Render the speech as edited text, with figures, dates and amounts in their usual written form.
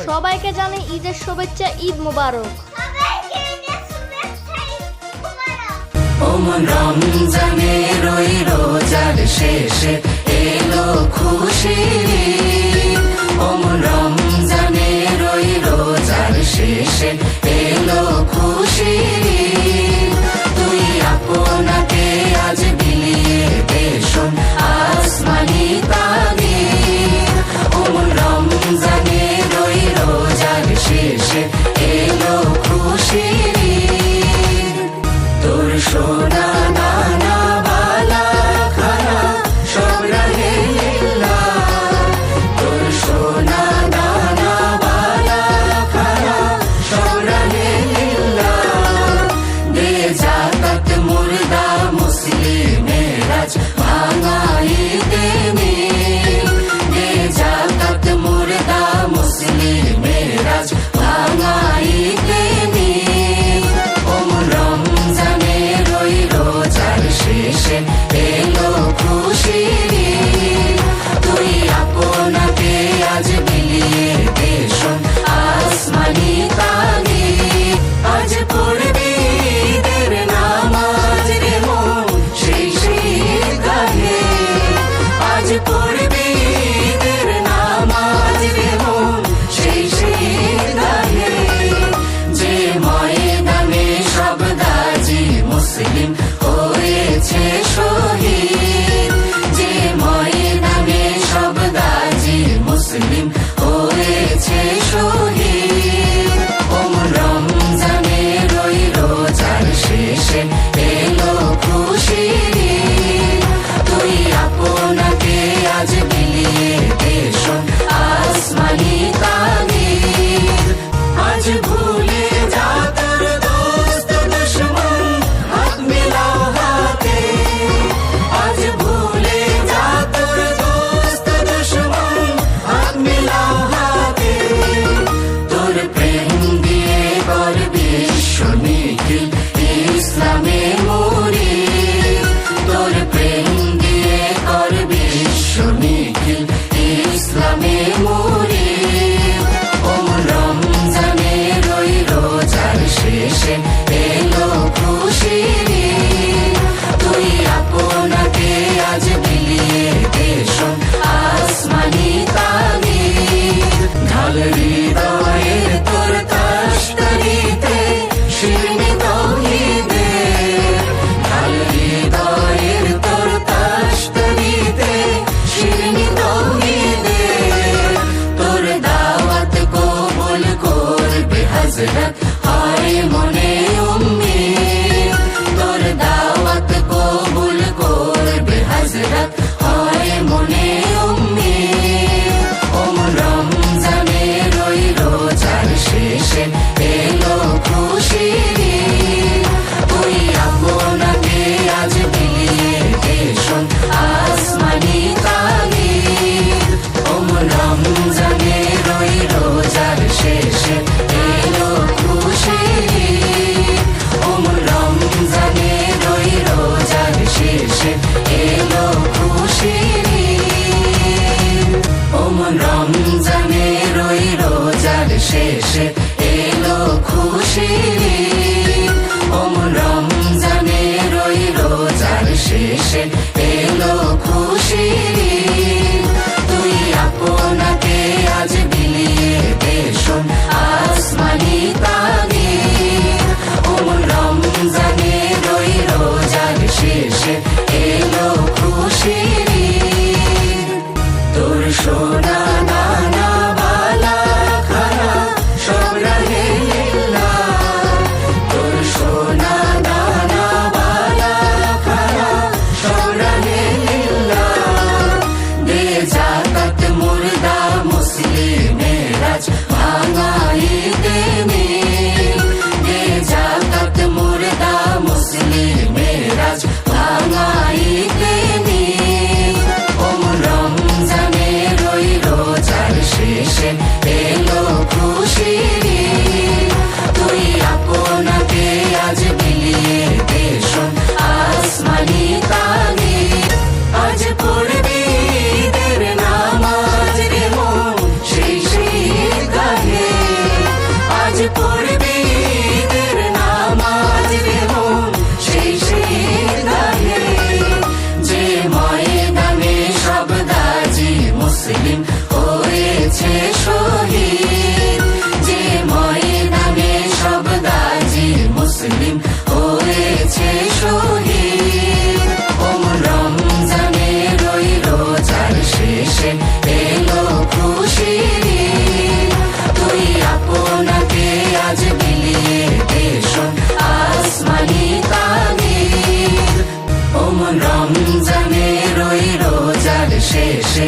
সবাইকে জানাই ঈদের শুভেচ্ছা, ঈদ মোবারক। ওমন রমজানের ওই রোজার শেষে এলো খুশির ঈদ। ওমন রমজানের ওই রোজার শেষে এলো খুশির ঈদ। তুই আপনাকে আজ বিলিয়ে দে শোন আসমানি তাগিদ। ওমন রমজানের ওই রোজার শেষে এলো খুশির ঈদ। তোর সোনা দানা বালা খানা সব রাহে লিল্লাহ। তোর সোনা দানা বালা খানা সব রাহে লিল্লাহ। দে জাকাত মুর্দা মুসলিমের আজ ভাঙাই দেনি। দে জাকাত মুর্দা মুসলিমের আজ ভাঙাই দেনি। ওমন রমজানের ওই রোজার শেষে এলো খুশির ঈদ। তুই আপনাকে আজ বিলিয়ে দে শোন আসমানি তাগিদ। আজ পড়বি ঈদের নামাজ রে মন সেই গাহে। আজ পড়বি ঈদের নামাজ রে মন সেই গাহে। যে ময়দানে সব গাজী মুসলিম হয়েছে শহীদ। যে ময়দানে সব গাজী মুসলিম হয়েছে শহীদ। ওমন রমজানের ওই রোজার শেষে এলো খুশির ঈদ। তুই আপনাকে আজ বিলিয়ে দে শোন আসমানি তাগিদ। আজ ভুলে যা তোর দোস্ত দুশ্মন হাত মিলাও হাতে। আজ ভুলে যা তোর দোস্ত দুশ্মন হাত মিলাও হাতে। তোর প্রেম দিয়ে কর বিশ্ব নিখিল ইসলামে মুরিদ। তোর প্রেম দিয়ে কর বিশ্ব নিখিল ইসলামে মুরিদ। ওমন রমজানের ওই রোজার শেষে এলো খুশির ঈদ। তুই আপনাকে আজ বিলিয়ে দে শোন আসমানি তাগিদ। ঢাল হৃদয়ের তোর তাশতারিতে শিরনি তাওহীদের। ঢাল হৃদয়ের তোর তাশতারিতে শিরনি তাওহীদের। তোর দাওয়াত কবুল করবে হযরত হায় মনে উম্মিদ। তোর দাওয়াত কবুল করবে হযরত হায় মনে উম্মিদ। ওমন রমজানের ওই রোজার শেষে এলো খুশির ঈদ। তুই আপনাকে আজ বিলিয়ে দে শোন আসমানি তাগিদ। ওমন রমজানের ওই রোজার শেষে এলো খুশির ঈদ। ওমন রমজানের ওই রোজার শেষে এলো খুশির ঈদ। অমন রমজানের ওই রোজার শেষে